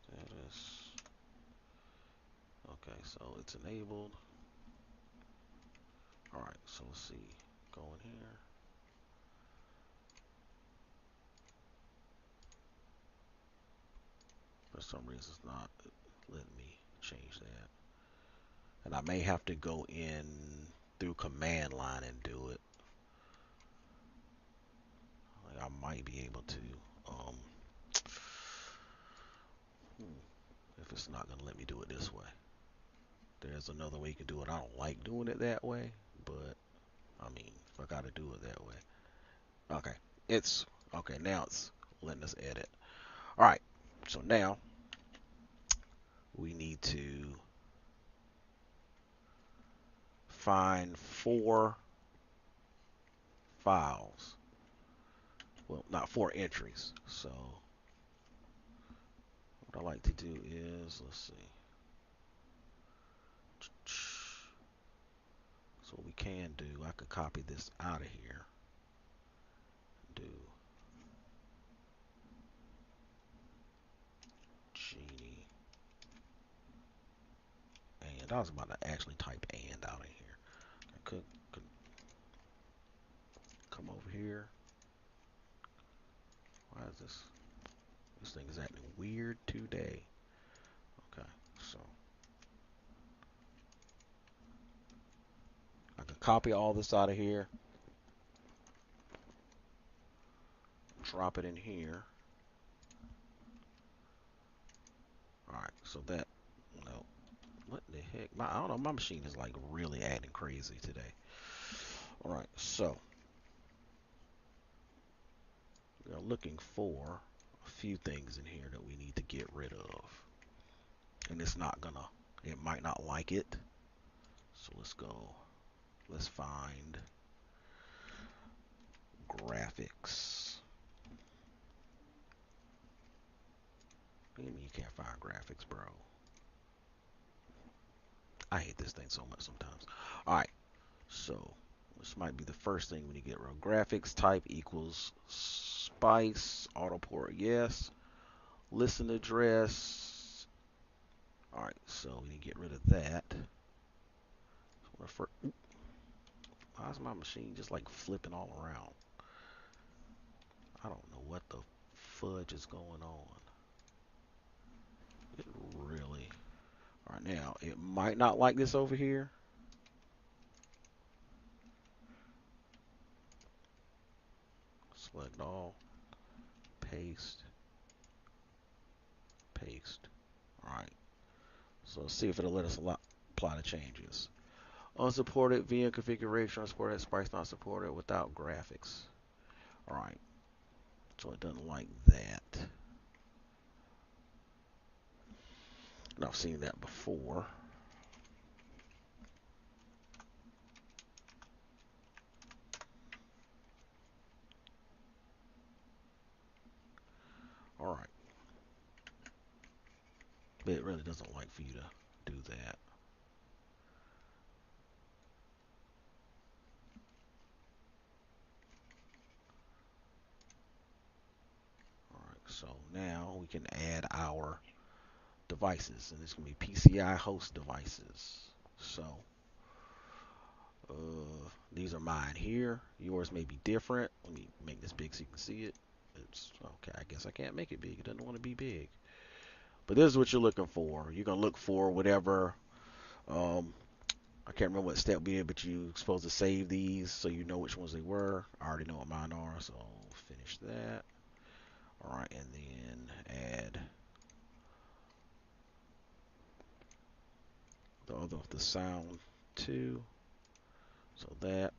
Status. Okay, so it's enabled. All right, so let's see. Go in here. For some reason, it's not letting me change that. And I may have to go in through command line and do it. Like I might be able to. If it's not gonna let me do it this way, there's another way you can do it. I don't like doing it that way, but I mean, if I gotta do it that way, okay. It's okay. Now it's letting us edit. All right. So now we need to find 4 files. Well, not 4 entries. So what I like to do is, let's see. So what we can do, I could copy this out of here. Do Genie. And I was about to actually type and out in here. I could come over here. Why is this? This thing is acting weird today. Okay, so I could copy all this out of here. Drop it in here. Alright, so that, no, what the heck? I don't know, my machine is like really acting crazy today. Alright, so we are looking for a few things in here that we need to get rid of. And it's not gonna, it might not like it. So let's find graphics. What do you mean you can't find graphics, bro? I hate this thing so much sometimes. Alright, so this might be the first thing when you get rid of graphics. Type equals spice, auto port, yes. Listen address. Alright, so we need to get rid of that. So why is my machine just like flipping all around? I don't know what the fudge is going on. It really. Alright, now it might not like this over here. Select all. Paste. Paste. Alright. So let's see if it'll let us apply the changes. Unsupported VM configuration, unsupported Spice not supported without graphics. Alright. So it doesn't like that. And I've seen that before. Alright. But it really doesn't like for you to do that. Alright, so now we can add our devices. And it's going to be PCI host devices. So, these are mine here. Yours may be different. Let me make this big so you can see it. It's okay. I guess I can't make it big. It doesn't want to be big. But this is what you're looking for. You're going to look for whatever. I can't remember what step we did, but you're supposed to save these so you know which ones they were. I already know what mine are, so finish that. All right, and then add the sound too. So that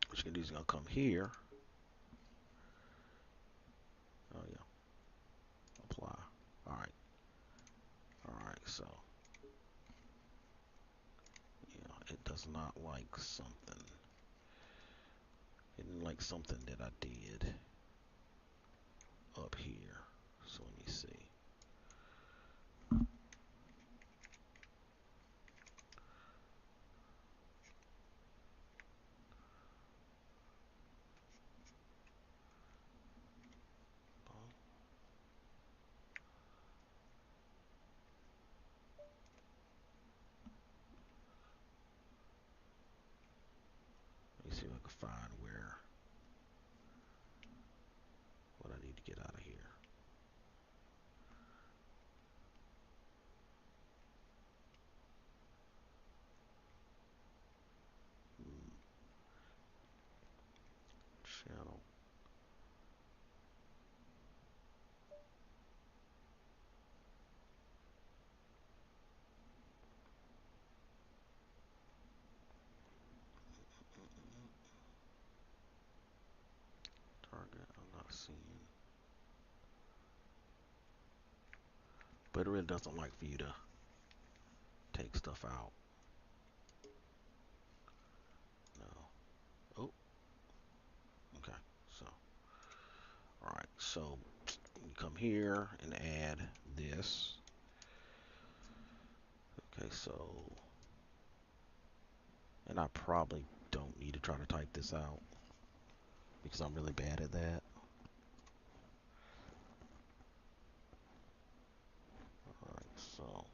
what you can do is gonna come here. Oh yeah, apply. All right, so does not like something. It didn't like something that I did up here. So let me see. Let me see if I can find what I need to get out of here. Channel. Target, I'm not seeing. But it really doesn't like for you to take stuff out. No. Oh, okay. So, alright. So, you come here and add this. Okay, so, and I probably don't need to try to type this out because I'm really bad at that. Alright, so,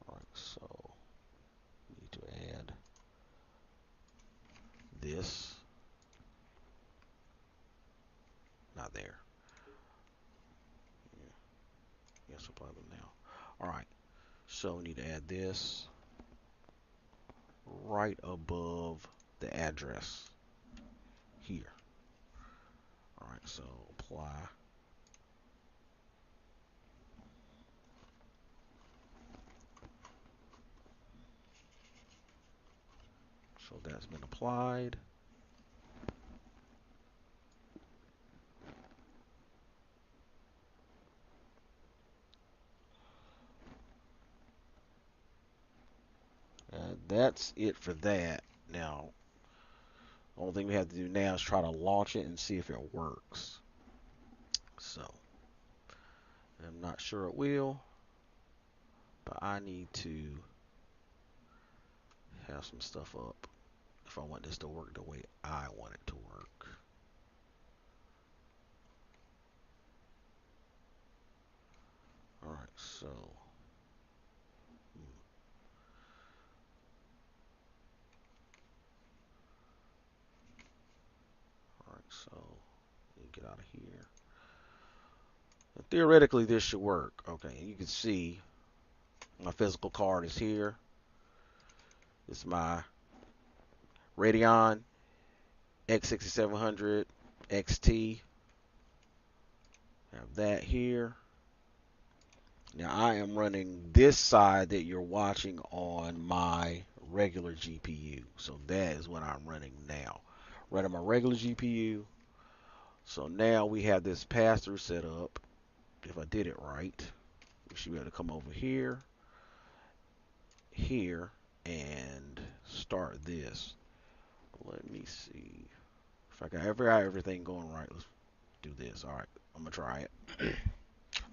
alright, so, need to add this. Not there. Yeah. Yes, apply them now. Alright, so we need to add this right above the address here. Alright, so apply. So that's been applied. And that's it for that. Now, the only thing we have to do now is try to launch it and see if it works. So, I'm not sure it will, but I need to have some stuff up if I want this to work the way I want it to work. Alright, so alright, so let me get out of here. And theoretically this should work. Okay, and you can see my physical card is here. It's my Radeon X6700 XT. Have that here. Now I am running this side that you're watching on my regular GPU. So that is what I'm running now. Running my regular GPU. So now we have this pass-through set up. If I did it right, we should be able to come over here, here, and start this. Let me see if I got everything going right. Let's do this. All right, I'm gonna try it.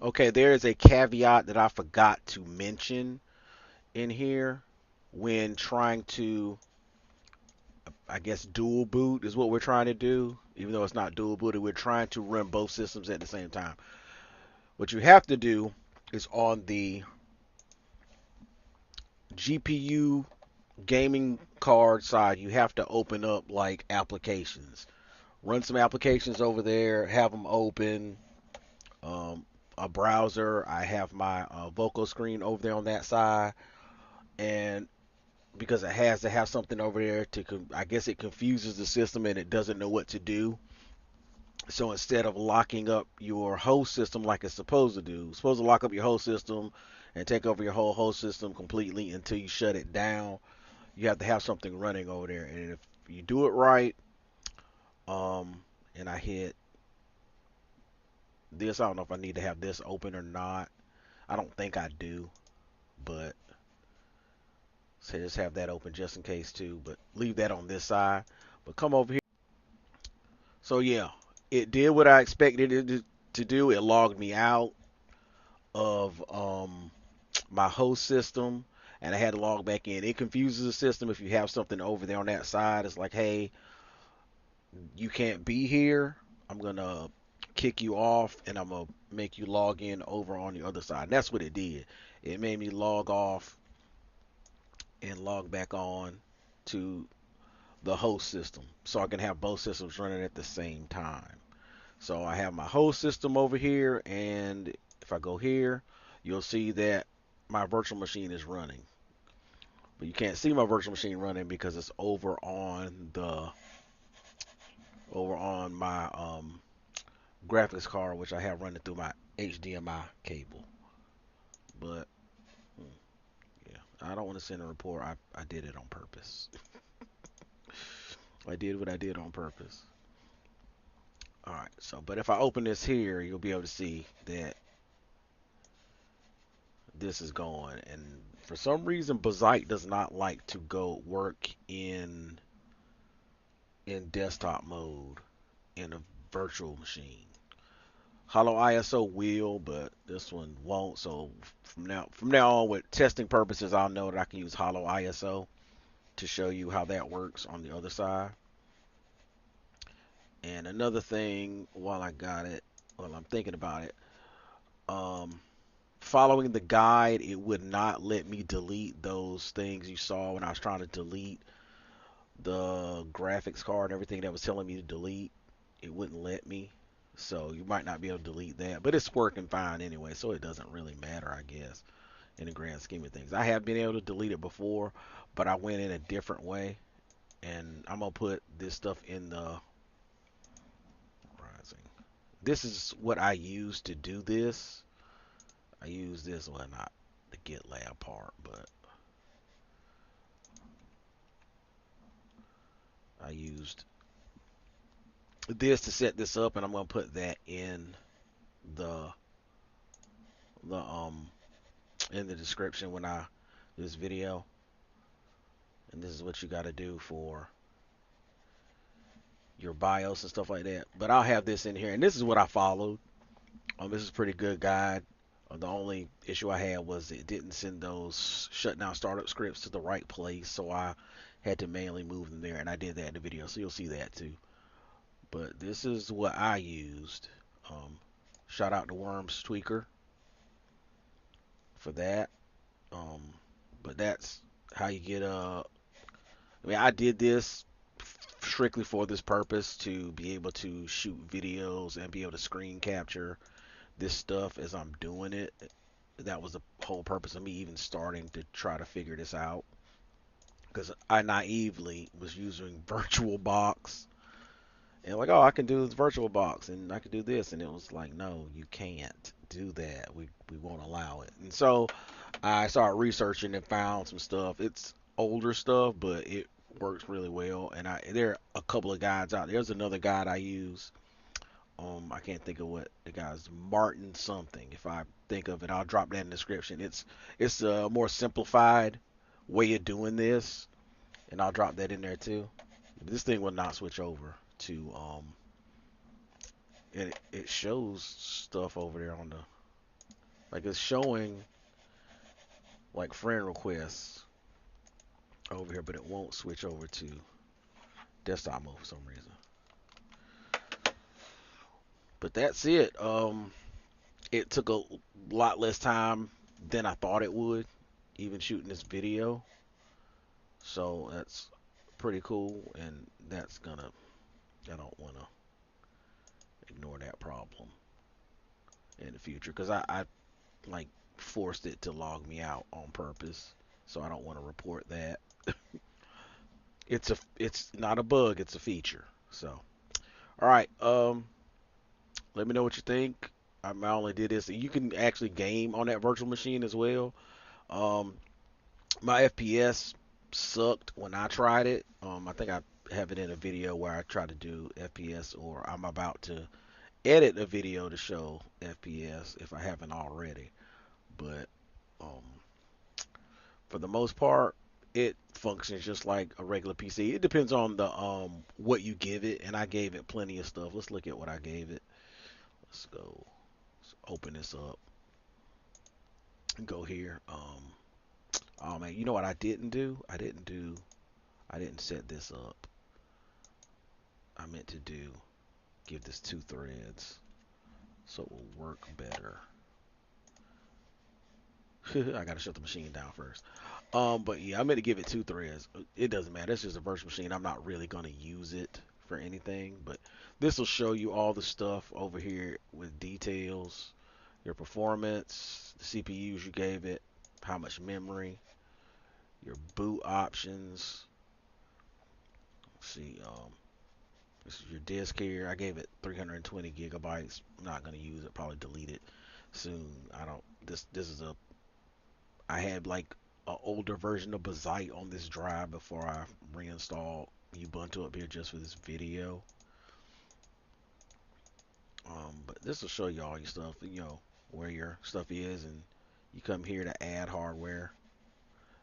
Okay, there is a caveat that I forgot to mention in here when trying to, I guess, dual boot is what we're trying to do. Even though it's not dual booted, we're trying to run both systems at the same time. What you have to do is on the GPU gaming card side, you have to open up like applications. Run some applications over there, have them open. A browser, I have my vocal screen over there on that side. And because it has to have something over there to, I guess it confuses the system and it doesn't know what to do. So instead of locking up your host system like it's supposed to do, it's supposed to lock up your whole system and take over your whole host system completely until you shut it down. You have to have something running over there, and if you do it right, and I hit this, I don't know if I need to have this open or not. I don't think I do, but so just have that open just in case too. But leave that on this side. But come over here. So yeah, it did what I expected it to do. It logged me out of my host system, and I had to log back in. It confuses the system if you have something over there on that side. It's like, hey, you can't be here. I'm gonna kick you off, and I'm gonna make you log in over on the other side. And that's what it did. It made me log off and log back on to the host system, so I can have both systems running at the same time. So I have my host system over here, and if I go here, you'll see that my virtual machine is running. But you can't see my virtual machine running because it's over on my graphics card, which I have running through my HDMI cable. But yeah, I don't want to send a report. I did it on purpose. I did what I did on purpose. All right. So, but if I open this here, you'll be able to see that this is going. And for some reason, Bazzite does not like to go work in desktop mode in a virtual machine. Hollow ISO will, but this one won't. So from now on, with testing purposes, I'll know that I can use Hollow ISO to show you how that works on the other side. And another thing, while I'm thinking about it, um, following the guide, it would not let me delete those things you saw when I was trying to delete the graphics card and everything that was telling me to delete. It wouldn't let me. So you might not be able to delete that, but it's working fine anyway, so it doesn't really matter, I guess, in the grand scheme of things. I have been able to delete it before, but I went in a different way, and I'm gonna put this stuff in the rising. This is what I use to do this. I use this, well, not the GitLab part, but I used this to set this up, and I'm gonna put that in the the um in the description when I do this video. And this is what you got to do for your BIOS and stuff like that. But I'll have this in here, and this is what I followed. This is a pretty good guide. The only issue I had was it didn't send those shutdown startup scripts to the right place, so I had to manually move them there, and I did that in the video, so you'll see that too. But this is what I used. Shout out to Worms Tweaker for that. Um, but that's how you get I mean, I did this strictly for this purpose, to be able to shoot videos and be able to screen capture this stuff as I'm doing it. That was the whole purpose of me even starting to try to figure this out, because I naively was using VirtualBox and like, oh, I can do this VirtualBox and I can do this, and it was like, no, you can't do that. We won't allow it. And so I started researching and found some stuff. It's older stuff, but it works really well. And there are a couple of guides out there. There's another guide I use. I can't think of what the guy's, Martin something. If I think of it, I'll drop that in the description. It's a more simplified way of doing this, and I'll drop that in there too. This thing will not switch over to it shows stuff over there on the, like, it's showing like friend requests over here, but it won't switch over to desktop mode for some reason. But that's it. It took a lot less time than I thought it would, even shooting this video. So that's pretty cool, and I don't want to ignore that problem in the future, because I like forced it to log me out on purpose, so I don't want to report that. It's not a bug, it's a feature. So, all right, let me know what you think. I only did this. You can actually game on that virtual machine as well. Um, my FPS sucked when I tried it. I think I have it in a video where I try to do FPS, or I'm about to edit a video to show FPS if I haven't already. but for the most part, it functions just like a regular PC. It depends on the what you give it, and I gave it plenty of stuff. Let's look at what I gave it. Let's go. Let's open this up and go here. Oh man, you know what I didn't do? I didn't set this up. I meant to give this 2 threads so it will work better. I gotta shut the machine down first. But yeah, I meant to give it 2 threads. It doesn't matter. It's just a virtual machine. I'm not really gonna use it for anything, but this will show you all the stuff over here with details, your performance, the CPUs you gave it, how much memory, your boot options. Let's see, this is your disk here. I gave it 320 gigabytes. I'm not gonna use it. Probably delete it soon. I don't. This is a. I had like an older version of Bazite on this drive before I reinstalled Ubuntu up here just for this video. But this will show you all your stuff. You know where your stuff is, and you come here to add hardware,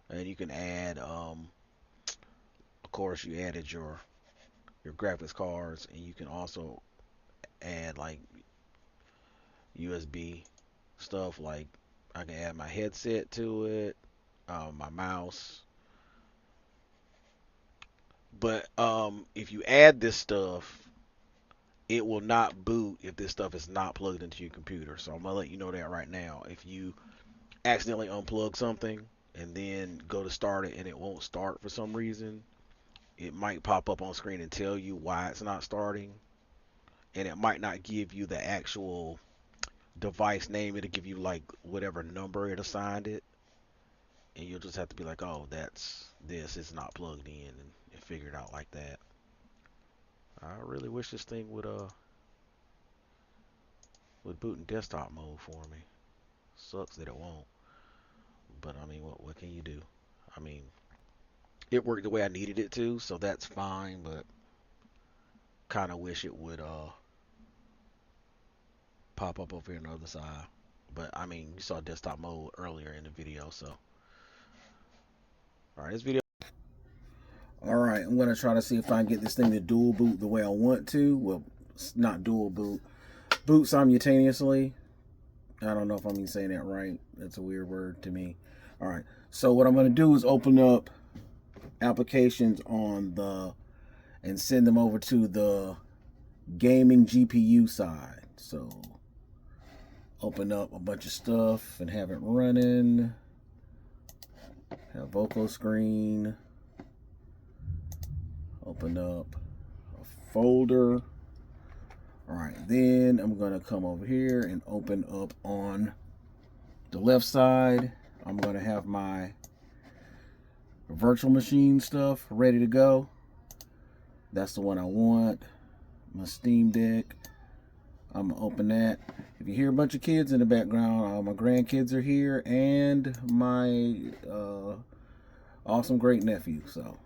and you can add. Of course, you added your graphics cards, and you can also add like USB stuff. Like I can add my headset to it, my mouse. But if you add this stuff, it will not boot if this stuff is not plugged into your computer. So I'm gonna let you know that right now. If you accidentally unplug something and then go to start it and it won't start for some reason, it might pop up on screen and tell you why it's not starting, and it might not give you the actual device name. It'll give you like whatever number it assigned it, and you'll just have to be like, oh, that's this. It's not plugged in, and figure it out like that. I really wish this thing would boot in desktop mode for me. Sucks that it won't, but I mean, what can you do? I mean, it worked the way I needed it to, so that's fine. But kind of wish it would pop up over here on the other side. But I mean, you saw desktop mode earlier in the video, so all right, this video. All right, I'm gonna try to see if I can get this thing to dual boot the way I want to. Well, it's not dual boot, boot simultaneously. I don't know if I'm even saying that right. That's a weird word to me. All right, so what I'm gonna do is open up applications on the and send them over to the gaming GPU side. So open up a bunch of stuff and have it running. Have vocal screen. Open up a folder. All right, then I'm gonna come over here and open up on the left side. I'm gonna have my virtual machine stuff ready to go. That's the one I want. My Steam Deck. I'm gonna open that. If you hear a bunch of kids in the background, my grandkids are here and my awesome great nephew. So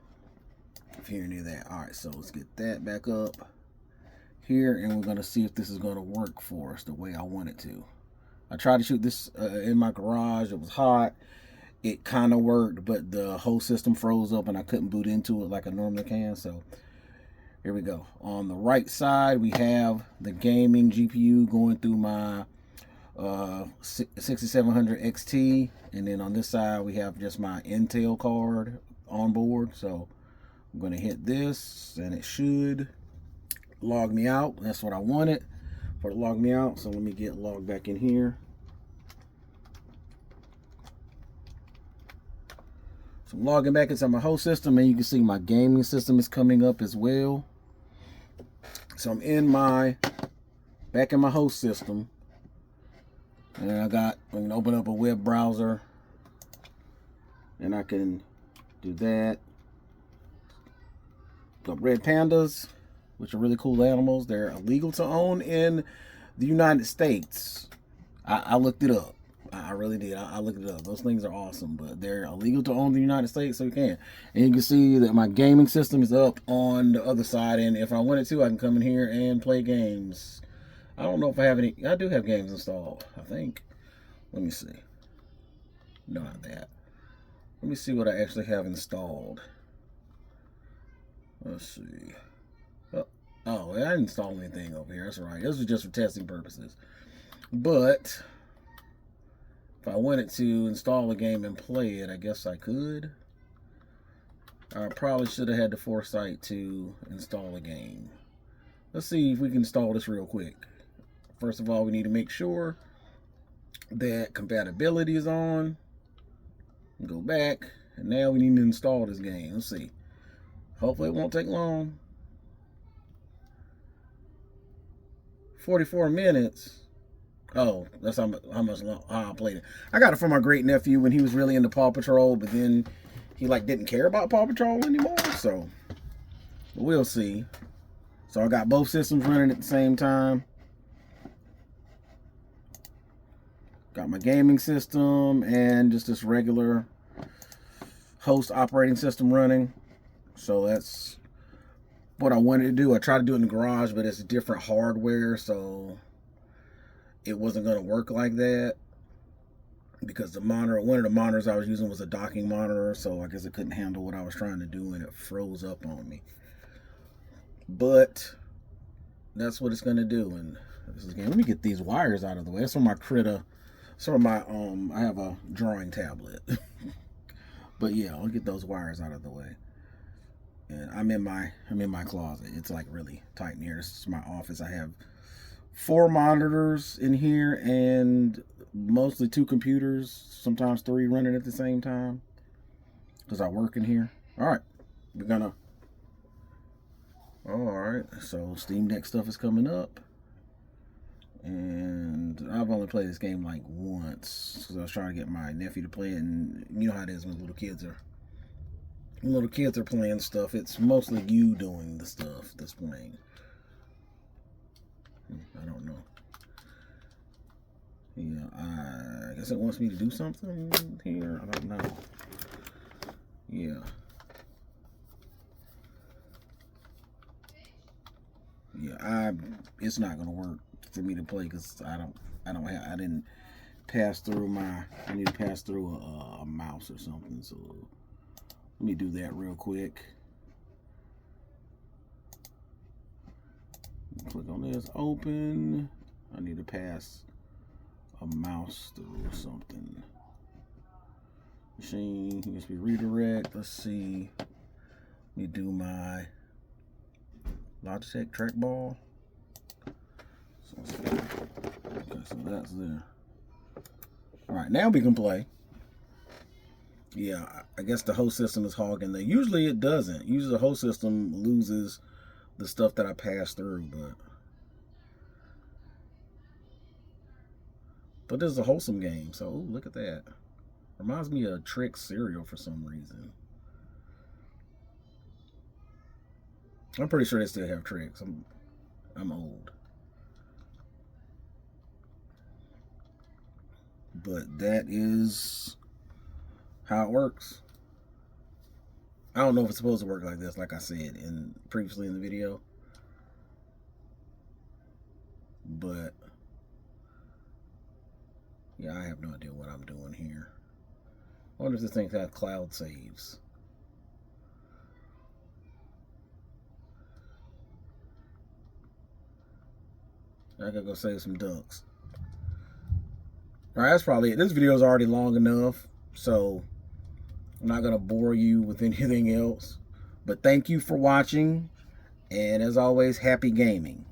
if you hear any of that, all right. So let's get that back up here, and we're gonna see if this is gonna work for us the way I want it to. I tried to shoot this in my garage. It was hot. It kind of worked, but the whole system froze up, and I couldn't boot into it like I normally can. So here we go. On the right side, we have the gaming GPU going through my 6700 XT. And then on this side, we have just my Intel card on board. So I'm going to hit this, and it should log me out. That's what I wanted for it to log me out. So let me get logged back in here. So I'm logging back into my host system, and you can see my gaming system is coming up as well. So I'm back in my host system, and I can open up a web browser, and I can do that. Got red pandas, which are really cool animals. They're illegal to own in the United States. I looked it up. I really did. I looked it up. Those things are awesome, but they're illegal to own in the United States, so you can. And you can see that my gaming system is up on the other side, and if I wanted to, I can come in here and play games. I don't know if I have any. I do have games installed, I think. Let me see. Not that. Let me see what I actually have installed. Let's see. Oh, I didn't install anything over here. That's right. This was just for testing purposes. But if I wanted to install a game and play it, I guess I could. I probably should have had the foresight to install a game. Let's see if we can install this real quick. First of all, we need to make sure that compatibility is on. Go back, and now we need to install this game. Let's see. Hopefully it won't take long. 44 minutes. Oh, that's how I played it. I got it from my great nephew when he was really into Paw Patrol, but then he didn't care about Paw Patrol anymore. So we'll see. So I got both systems running at the same time. Got my gaming system and just this regular host operating system running. So that's what I wanted to do. I tried to do it in the garage, but it's different hardware, so it wasn't going to work like that because the monitor, one of the monitors I was using was a docking monitor, so I guess it couldn't handle what I was trying to do and it froze up on me. But that's what it's going to do. And this is, let me get these wires out of the way. That's from my Critta. Some of my I have a drawing tablet. But yeah, I'll get those wires out of the way. And I'm in my closet. It's like really tight in here. This is my office. I have 4 monitors in here and mostly 2 computers, sometimes 3 running at the same time because I work in here. All right, all right, so Steam Deck stuff is coming up. And I've only played this game like once because I was trying to get my nephew to play it, and you know how it is when little kids are playing stuff. It's mostly you doing the stuff that's playing. I don't know. Yeah, I guess it wants me to do something here. I don't know. Yeah. Yeah, it's not gonna work for me to play because I didn't pass through I need to pass through a mouse or something. So let me do that real quick. Click on this, open. I need to pass a mouse through something. Machine, USB redirect. Let's see. Let me do my Logitech trackball. Okay, so that's there. All right, now we can play. Yeah, I guess the host system is hogging there. Usually it doesn't. Usually the host system loses the stuff that I pass through, but this is a wholesome game, so ooh, look at that. Reminds me of Trick cereal for some reason. I'm pretty sure they still have Tricks. I'm old. But that is how it works. I don't know if it's supposed to work like this, like I said previously in the video. But yeah, I have no idea what I'm doing here. I wonder if this thing has cloud saves. I gotta go save some ducks. Alright, that's probably it. This video is already long enough, so I'm not gonna bore you with anything else. But thank you for watching, and as always, happy gaming.